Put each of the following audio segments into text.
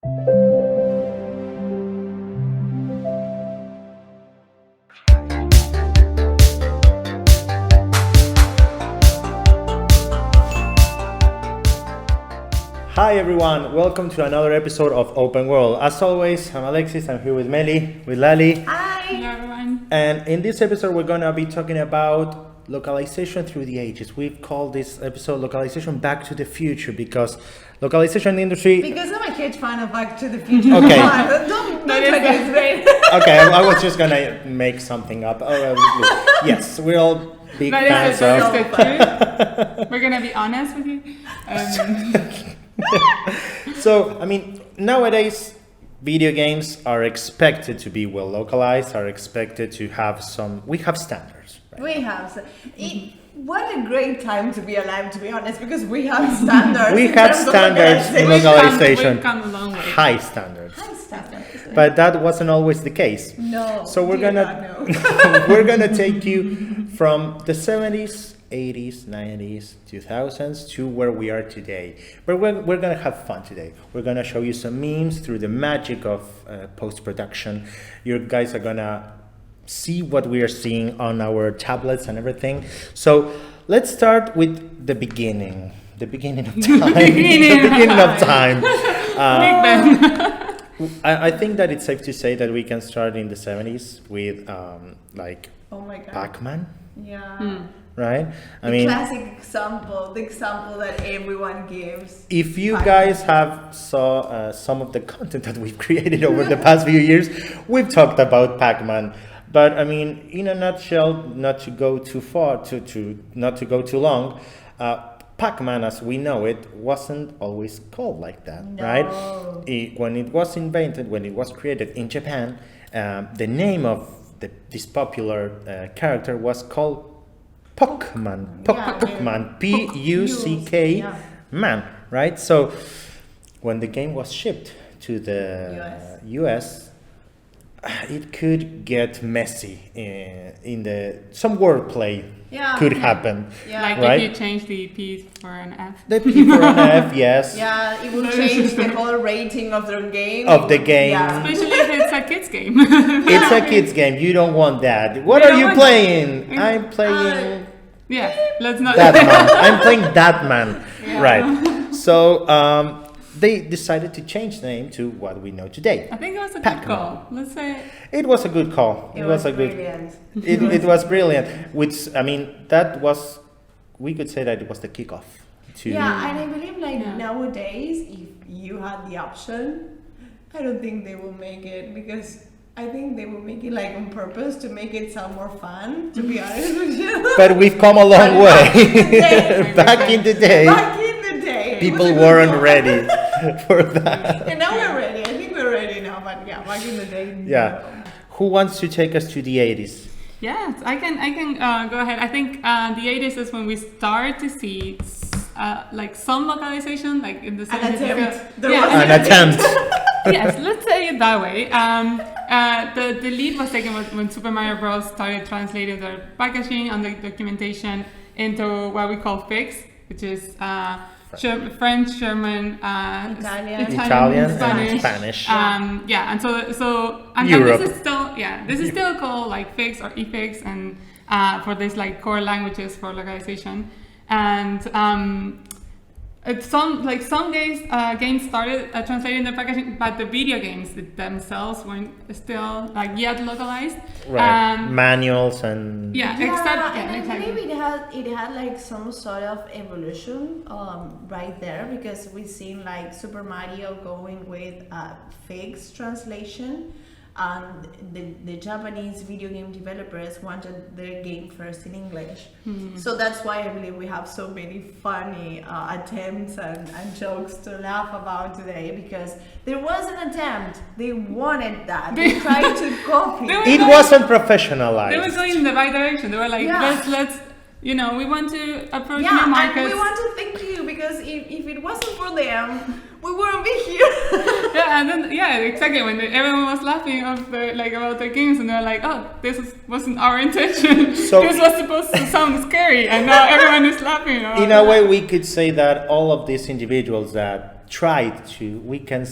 Hi everyone, welcome to another episode of Open World. As always, I'm Alexis, I'm here with Meli, with Lali. Hi! Hello everyone. And in this episode we're going to be talking about localization through the ages. We've called this episode Localization Back to the Future because localization in the industry... Because I'm a huge fan of Back to the Future. Okay. Don't try to explain. Okay, I was just going to make something up. Yes, we're all big fans of... We're going to be honest with you. So, I mean, nowadays, video games are expected to be well localized, are expected to have we have standards. Right? We have. What a great time to be alive, to be honest, because we have standards. We have standards in localization. We've come a long way. High standards. High standards. But that wasn't always the case. No. So we're gonna take you from the 70s, 80s, 90s, 2000s to where we are today. But we're gonna have fun today. We're gonna show you some memes through the magic of post-production. You guys are gonna see what we are seeing on our tablets and everything. So let's start with the beginning. The beginning of time. The beginning of time. I think that it's safe to say that we can start in the 70s with Oh my God. Pac-Man. Yeah. Right? The classic example, the example that everyone gives. If you guys have saw some of the content that we've created over the past few years, we've talked about Pac-Man. But I mean, in a nutshell, not to go too far, not to go too long, Pac-Man as we know it wasn't always called like that, right? When it was invented, when it was created in Japan, the name of this popular character was called Puckman, Puckman, P-U-C-K, man, right? So when the game was shipped to the US, it could get messy in some wordplay could happen. Yeah. Like right? if you change the P for an F. The P for an F, yes. Yeah, it will change the whole rating of the game. Yeah. Especially if it's a kid's game. It's a kid's game. You don't want that. What are you playing? I'm playing let's not. that man. I'm playing that man. Yeah. Right. So they decided to change the name to what we know today. I think it was a Pac-Man. good call. Let's say. It was a good call. It was brilliant. It was brilliant. Which, I mean, we could say that it was the kickoff to... Yeah, and I believe nowadays, if you had the option, I don't think they will make it, because I think they will make it like on purpose to make it sound more fun, to be honest with you. But we've come a long way. Back in the day. Back in the day. People weren't ready for that. And now we're ready. I think we're ready now, but yeah, back in the day. Yeah. Who wants to take us to the 80s? Yes, I can go ahead. I think the 80s is when we start to see like some localization, like in the 70s. An attempt. Yes, let's say it that way. The lead was taken when Super Mario Bros. Started translating their packaging and the documentation into what we call FIGS, which is French, German, Italian, Spanish. And Europe. This is still called like FIGS or eFIGS, and for these like core languages for localization. And some games started translating their packaging, but the video games themselves weren't still like yet localized. Right. Manuals and I believe it had like some sort of evolution right there, because we've seen like Super Mario going with FIGS translation, and the Japanese video game developers wanted their game first in English. So that's why I believe we have so many funny attempts and jokes to laugh about today, because there was an attempt. They wanted that. They tried to copy. It wasn't professionalized. They were going in the right direction. They were like, let's we want to approach new markets. And we want to thank you, because if it wasn't for them, we wouldn't be here. Exactly. When everyone was laughing about the games, and they're like, "Oh, this wasn't our intention. So, this was supposed to sound scary," and now everyone is laughing. In a way, we could say that all of these individuals that tried to, we can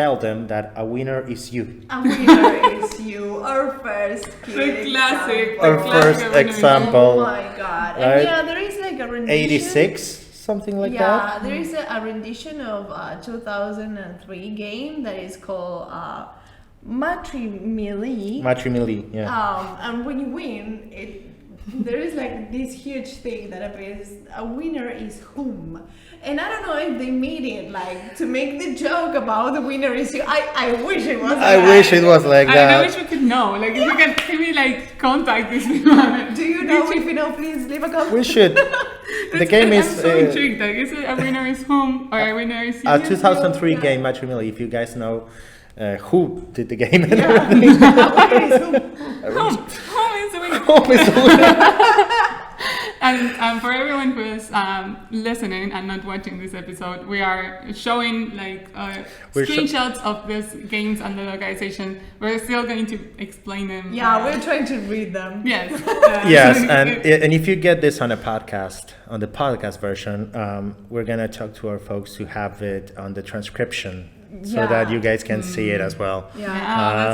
tell them that a winner is you. A winner is you. Our first The classic. example. Our first winner. example. Oh my god. Right? And yeah, there is like a rendition. 86, something like that. There is a rendition of a 2003 game that is called Matrimili. Matrimili, yeah. And when you win, there is like this huge thing that appears. A winner is whom. And I don't know if they made it like to make the joke about the winner is you. I wish it was. I wish it was like I that. wish we could know. Like, if we can maybe like contact this one. Do you know? If you know, please leave a comment. We should. The game I'm is so intrigued. Like, is it a winner is whom or a winner is you? a 2003 game, Matrimili. If you guys know who did the game and Yeah. everything. A winner is whom. Whom is the winner? Who is the winner? And for everyone who is listening and not watching this episode, we are showing like We're screenshots of these games and the localization. We're still going to explain them. Yeah, we're trying to read them. Yes. Yes, and if you get this on a podcast, on the podcast version, we're gonna talk to our folks who have it on the transcription, so that you guys can see it as well. Yeah.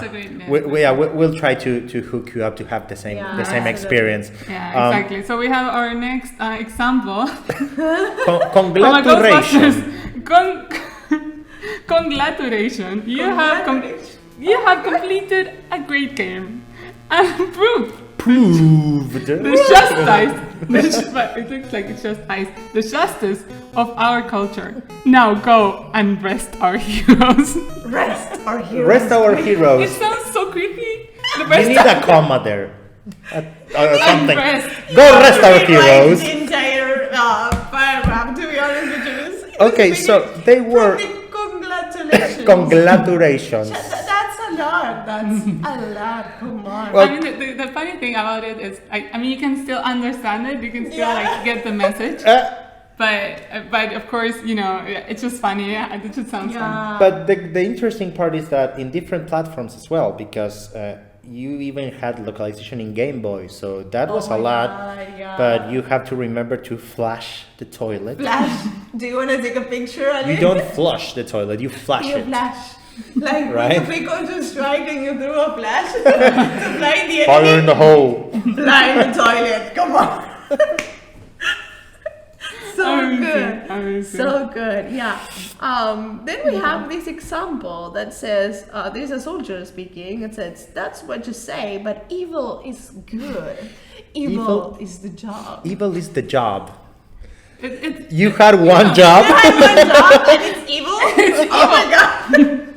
That's a great. We'll try to hook you up to have the same absolutely. experience. Yeah, exactly. So we have our next example. Congratulations. Congratulations! You have completed a great game and proved the justice. But it looks like it's just ice. The justice of our culture. Now go and rest our heroes. Rest our heroes. Rest our It heroes. sounds so creepy. The You need a comma there. Or something. rest. Go rest our Like heroes. the entire paragraph, to be honest with you. Okay, so they were. Congratulations. Congratulations. That's a lot. That's a lot. Come on. Well, I mean, the funny thing about it is, I mean, you can still understand it. You can still Yeah. like get the message. But of course, you know, it's just funny. Yeah, it just sounds fun. But the interesting part is that in different platforms as well, because you even had localization in Game Boy, so that was a lot. Yeah. But you have to remember to flash the toilet. Flash. Do you want to take a picture of You it? don't flush the toilet, you flash You it. flash. Like Right? when we go to strike and you threw a flash to blind the Fire in enemy. the hole. Blind the toilet. Come on. So good. Amazing. So good, yeah. Then we have this example that says, there's a soldier speaking. It says, that's what you say, but evil is good. Evil is the job. Evil is the job. It, You had one job. One job and it's evil? Oh my god.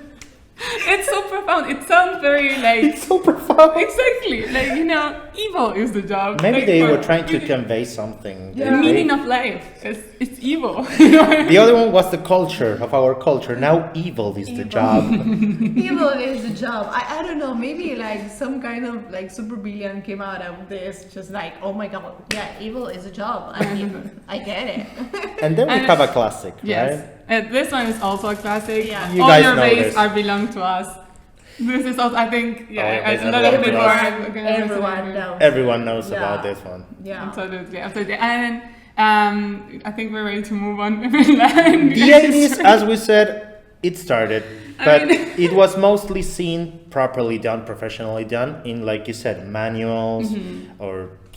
it's so profound. It sounds very like It's so profound. exactly like, you know, evil is the job. Maybe Like, they for- were trying to convey something. the They- meaning of life. It's evil. You know? The other one was the culture of our culture. Now evil is the job. Evil is the job. I don't know, maybe like some kind of like supervillain came out of this, just like, oh my god, yeah, evil is a job. I get it. And then we And have a classic, Yes. right? This one is also a classic. Yeah. You All guys your know race this. are belong to us. This is also, I think, All your yeah, race a lot belong of to people us. are Everyone knows. Everyone knows Yeah. about this one. Yeah. Absolutely, absolutely. And I think we're ready to move on. The The 80s, as we said, it started, but I mean- it was mostly seen properly done, professionally done in, like you said, manuals or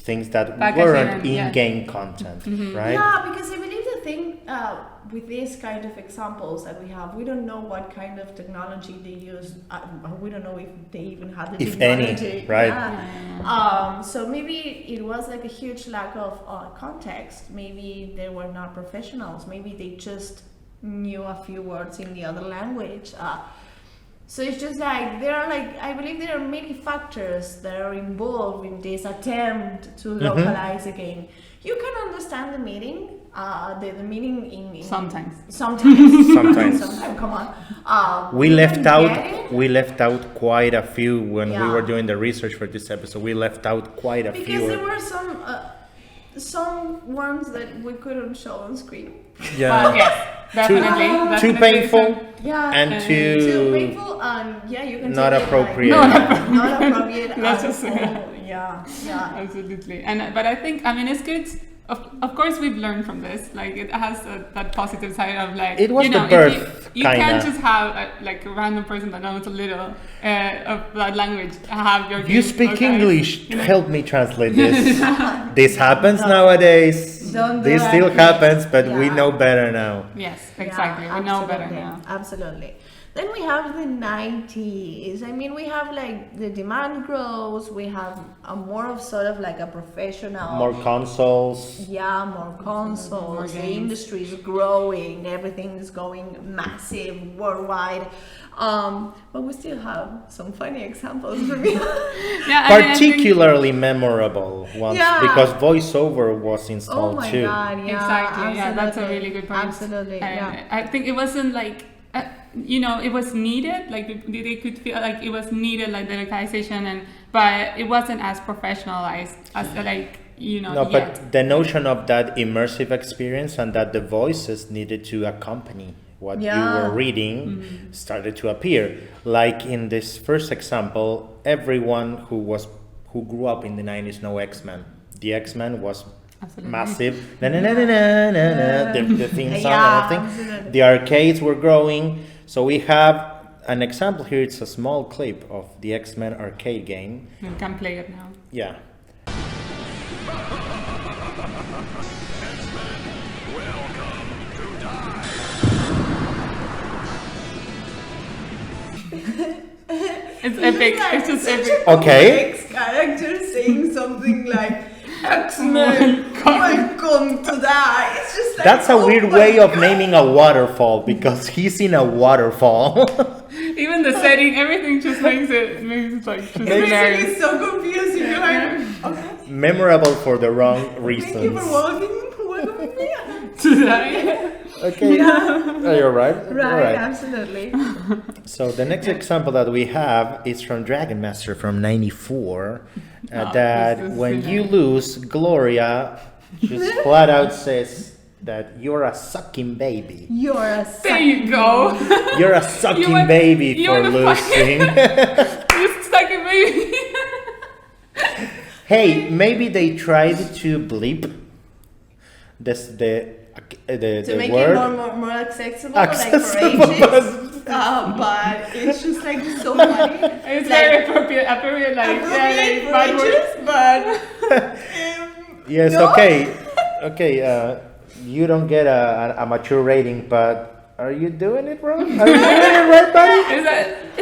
things that Packaging, weren't yeah. in-game content, right? Yeah, because I believe the thing with these kind of examples that we have, we don't know what kind of technology they use. We don't know if they even had the If any, technology. right? Yeah. So maybe it was like a huge lack of context. Maybe they were not professionals. Maybe they just knew a few words in the other language. So it's just like there are I believe there are many factors that are involved in this attempt to localize a game. You can understand the meaning, the meaning in Sometimes. sometimes, Sometimes. come on. We you left can out get it we left out quite a few when we Yeah. were doing the research for this episode. We left out quite a because few. there were some ones that we couldn't show on screen. But Yeah. yes, definitely. Too definitely. painful Yeah, and too too painful, and yeah, you can not take it, appropriate. not appropriate Let's at just say all. Yeah. Absolutely. And but I think, I mean, it's good of course we've learned from this. Like it has that positive side of like it was you know, the birth. You can't just have like a random person that knows a little of that language have your. You speak English. Help me translate this. This happens nowadays. This still happens, but we know better now. Yes, exactly. We know better now. Absolutely. Then we have the 90s. I mean, we have like the demand grows. We have a more of sort of like a professional. More consoles. Yeah, more consoles. More the games. industry is growing. Everything is going massive worldwide. But we still have some funny examples from you. Yeah, Particularly memorable ones because voiceover was Oh installed my too. God! Yeah, exactly. Yeah, that's a really good point. Absolutely. Yeah. I think it wasn't like. It was needed, like they could feel like it was needed, like the localization, but it wasn't as professionalized as No, but the notion of that immersive experience and that the voices needed to accompany what you were reading started to appear. Like in this first example, everyone who grew up in the 90s know X-Men. The X-Men was Absolutely. massive. The theme song and everything. Absolutely. The arcades were growing. So we have an example here. It's a small clip of the X-Men arcade game. You can play it now. Yeah. It's epic. It's just epic. Okay. Character saying something like X-Men, welcome to die. It's just like, That's a weird my way of God. naming a waterfall because he's in a waterfall. Even the setting, everything just makes it like just hilarious. It's so confusing. You're like, okay, Memorable for the wrong thank you reasons. for welcoming me. To die. Okay. Are you right? Right, All right. absolutely. So the next example that we have is from Dragon Master from '94. That this is when you hilarious. lose, Gloria just flat out says that you're a sucking baby. You're a There you go. You're a sucking went- baby you for went to losing. You're stuck in baby. Hey, maybe they tried to bleep the to make word. it more accessible, Accessible, like for ages. But it's just like so funny. It's like, very appropriate, like appropriate for bad words. ages, but Yes, no? okay. You don't get a mature rating, but are you doing it wrong? Are you doing it right, buddy? Is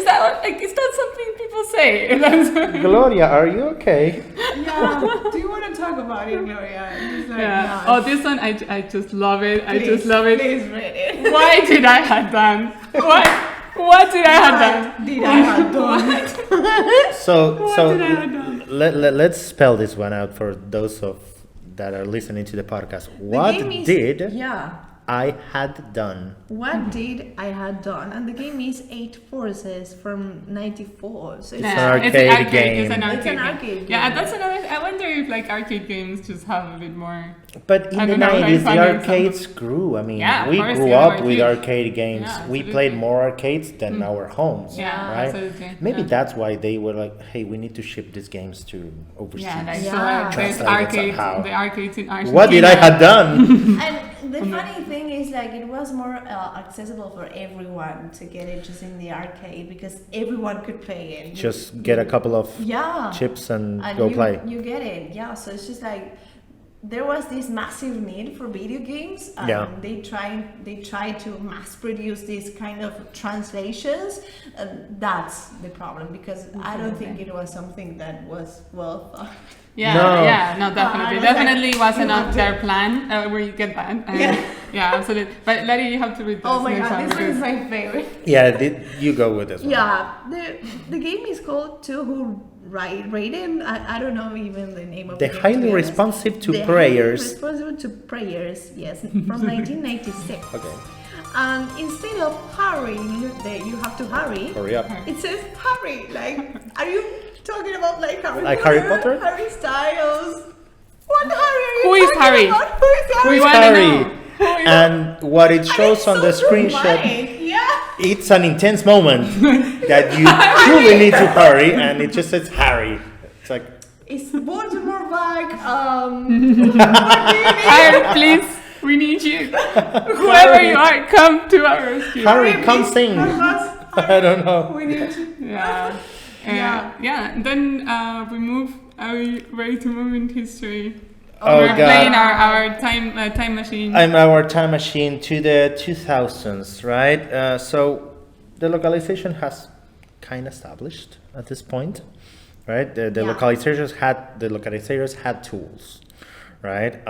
that something people say? That's- Gloria, are you okay? yeah. Do you want to talk about it, Gloria? It's like, yeah. no, Oh, this one I just love it. I please, just love it. Please read it. Why did I have done? What did I have done? Did I have done? So did I have done? let's spell this one out for those that are listening to the podcast. What did I had done? What did I had done? And the game is 8 Forces from '94. So it's an arcade game. It's an It's an arcade arcade game. Yeah, game. that's another. I wonder if like arcade games just have a bit more. But in I the don't know, I 90s, the find it arcades grew. I mean, Yeah, of we course, grew they up were with huge. arcade games. Yeah, We absolutely. played more arcades than our homes. Yeah, right? absolutely. Maybe Yeah. that's why they were like, hey, we need to ship these games to overseas. Yeah, like Yeah. so there's Translate it arcades, somehow. the arcades in Argentina. What did I had done? And the funny thing is, like, it was more accessible for everyone to get it just in the arcade because everyone could play it. Just get a couple of yeah, chips and and go you, play. You get it, yeah. So it's just like there was this massive need for video games, and Yeah. they tried to mass produce these kind of translations, and that's the problem because I don't think it was something that was well thought. Yeah, No. no, definitely, it's like, definitely wasn't you on have their plan. Where you get that? And yeah, absolutely. But Letty, you have to read this. Oh my next god, one this one is because- my favorite. Yeah, you go with this one. Yeah, the game is called To Who Raiden. I don't know even the name of The the game, highly to be honest. responsive to The prayers. Highly responsive to prayers, yes, from 1996. Okay, And instead of hurrying, you have to hurry. hurry up. It says hurry. Like, are you talking about like Harry Like Potter? Harry Potter? Harry Styles. What Harry are you Who is talking Harry? about? Who is Harry? Who is wanna Harry? know. And what it And shows it's on so the screenshot, dramatic, yeah. it's an intense moment that you truly need to hurry, and it just says Harry. It's like, Is Baltimore back? Harry, please, we need you. Whoever you are, come to our rescue. Harry, come sing. I don't know. We need you. Yeah. Then we move. Are we ready to move in history? Oh, We're God. playing our time machine. I'm our time machine to the 2000s, right? So the localization has kind of established at this point, right? The localizers had tools, right?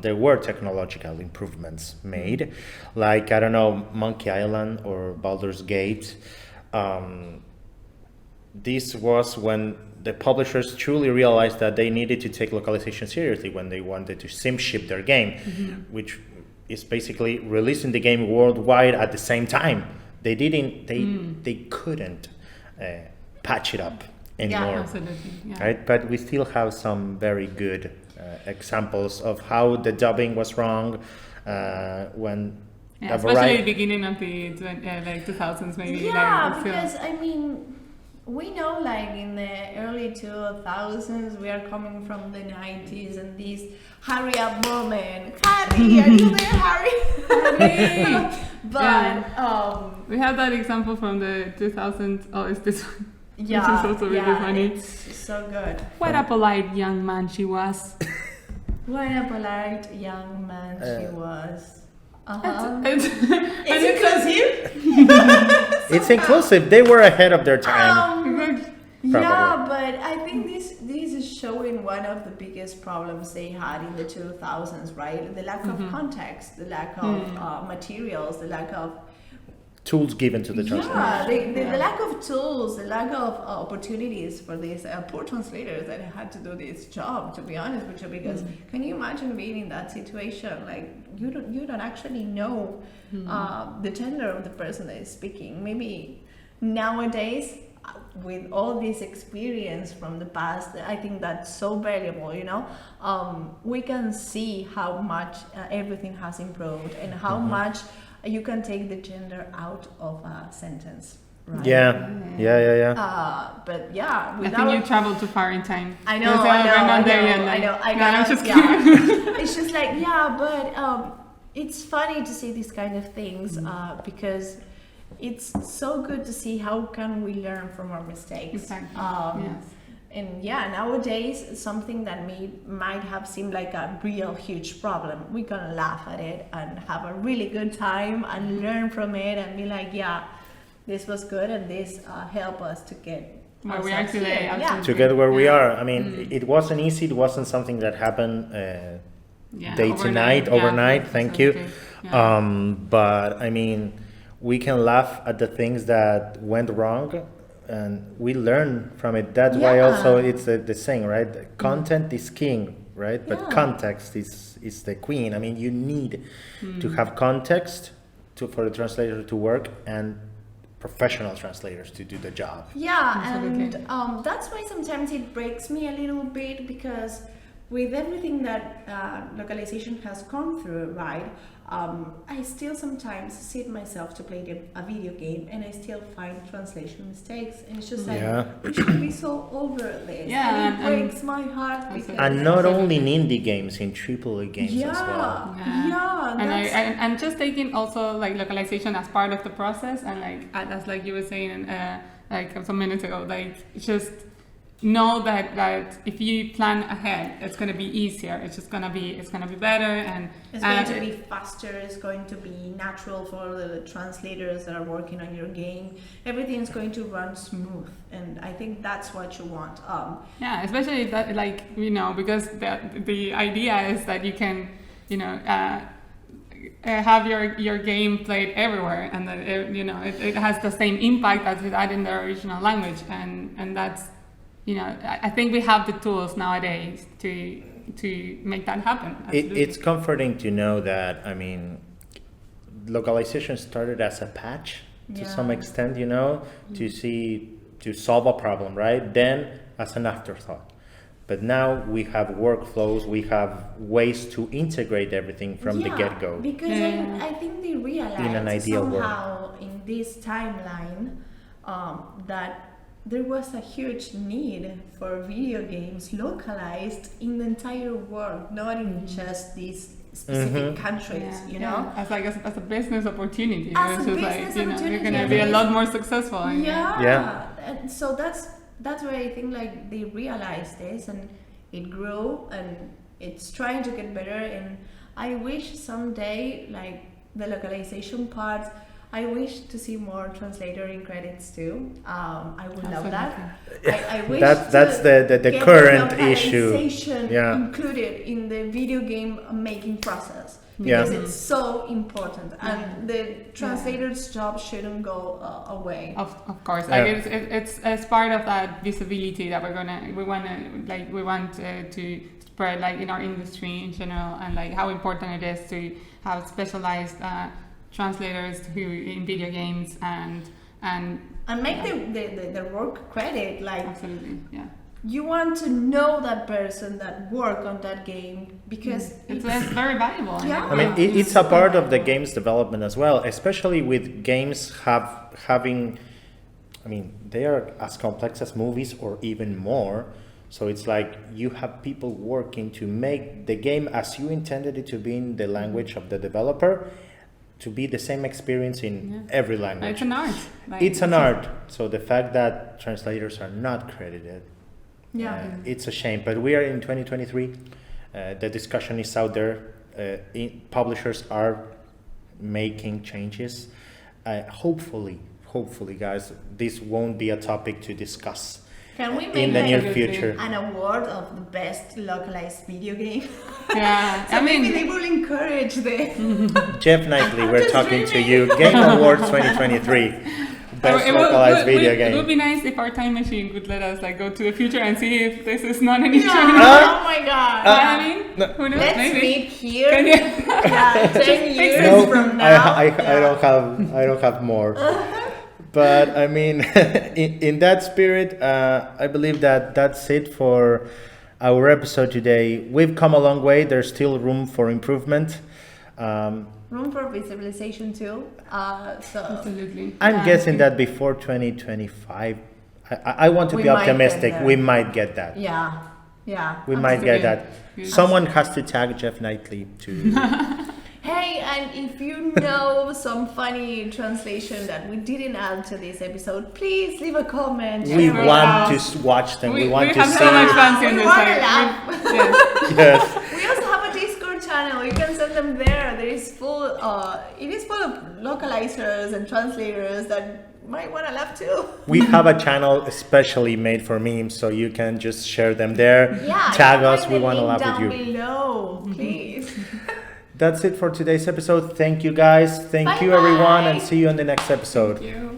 There were technological improvements made, like, I don't know, Monkey Island or Baldur's Gate. This was when the publishers truly realized that they needed to take localization seriously when they wanted to sim ship their game, which is basically releasing the game worldwide at the same time. They couldn't patch it up anymore, Absolutely. Yeah. right? But we still have some very good examples of how the dubbing was wrong when. Especially the beginning of the 2000s, maybe. Yeah, because I mean, we know, like, in the early 2000s, we are coming from the 90s and this hurry up moment. Harry, are you there, Harry? But we have that example from the 2000s. Oh, it's this one. yeah, Which is also really funny. It's so good. What a polite young man she was. What a polite young man she was. It's It's inclusive. It's inclusive. They were ahead of their time. Yeah, but I think this is showing one of the biggest problems they had in the 2000s, right? The lack of context, the lack of materials, the lack of Tools given to the translators. the lack of tools, the lack of opportunities for these poor translators that had to do this job. To be honest with you, because can you imagine being in that situation? Like you don't actually know the gender of the person that is speaking. Maybe nowadays, with all this experience from the past, I think that's so valuable. You know, we can see how much everything has improved and how much you can take the gender out of a sentence, right? Yeah. But yeah, I think you traveled too far in time. I know. It's just like, but it's funny to see these kind of things because it's so good to see how can we learn from our mistakes. Exactly. Yes. And nowadays, something that might have seemed like a real huge problem, we can laugh at it and have a really good time and learn from it and be like, this was good and this helped us to get where we are today. To get where we are. I mean, it wasn't easy. It wasn't something that happened day to night, overnight. Thank you. Yeah. But I mean, we can laugh at the things that went wrong. And we learn from it. That's why also it's the saying, right? Content is king, right? But context is the queen. I mean, you need to have context for the translator to work and professional translators to do the job. Yeah, Absolutely. and that's why sometimes it breaks me a little bit because with everything that localization has gone through, right? I still sometimes sit myself to play a video game and I still find translation mistakes and it's just like we should be so over this. And it breaks my heart because and not only in indie games, in AAA games as well. And just taking also like localization as part of the process and like as like you were saying like some minutes ago, like just know that if you plan ahead, it's going to be easier. It's gonna be better, and it's going to be faster. It's going to be natural for the translators that are working on your game. Everything's going to run smooth, and I think that's what you want. Especially that, like, you know, because the idea is that you can, you know, have your game played everywhere, and that it has the same impact as it had in the original language, and that's. You know, I think we have the tools nowadays to make that happen. It's comforting to know that, I mean, localization started as a patch to some extent, you know, to solve a problem, right? Then as an afterthought. But now we have workflows, we have ways to integrate everything from the get-go. Because I think they realized in an ideal somehow world. in this timeline that there was a huge need for video games localized in the entire world, not in just these specific countries, you know? As like as a business opportunity. As It's a just like, business you know, you're opportunity, gonna be a lot more successful. I mean. Yeah. And so that's why I think like they realized this, and it grew, and it's trying to get better. And I wish someday, like the localization part, I wish to see more translator in credits too. I would love that. I wish that's the get current the issue. localization included in the video game making process, because it's so important, and the translator's job shouldn't go away. Of course, like it's part of that visibility that we want to spread, like in our industry in general, and like how important it is to have specialized translators who in video games and make the work credit, like absolutely, yeah. You want to know that person that worked on that game, because it's very valuable. Yeah. I mean, it's a part of the game's development as well, especially with games having, I mean, they are as complex as movies or even more. So it's like you have people working to make the game as you intended it to be in the language of the developer, to be the same experience in every language. It's an art. Like, it's an art. So the fact that translators are not credited, it's a shame. But we are in 2023. The discussion is out there. Publishers are making changes. Hopefully, guys, this won't be a topic to discuss. Can we make in the near future an award of the best localized video game? Yeah, so maybe they will encourage the Jeff Knightley, we're talking to you. Game Awards 2023, best localized video game. It would be nice if our time machine would let us like go to the future and see if this is not an issue. Oh my god! I mean, who knows? Let's maybe. meet here. 10 years from now. I don't have more. But I mean, in that spirit, I believe that's it for our episode today. We've come a long way. There's still room for improvement. Room for visualization too. So absolutely. I'm guessing that before 2025, I want to be optimistic. We might get that. Yeah. We might get that. Someone has to tag Jeff Knightley to. Hey, and if you know some funny translation that we didn't add to this episode, please leave a comment. We want to watch them. We want to have see. So much fun seeing We this. want to laugh. Yes. We also have a Discord channel. You can send them there. It is full of localizers and translators that might want to laugh too. We have a channel especially made for memes, so you can just share them there. Yeah, tag us. We want to laugh down with you. Below, please. That's it for today's episode. Thank you guys. Thank you everyone, and see you on the next episode. Thank you.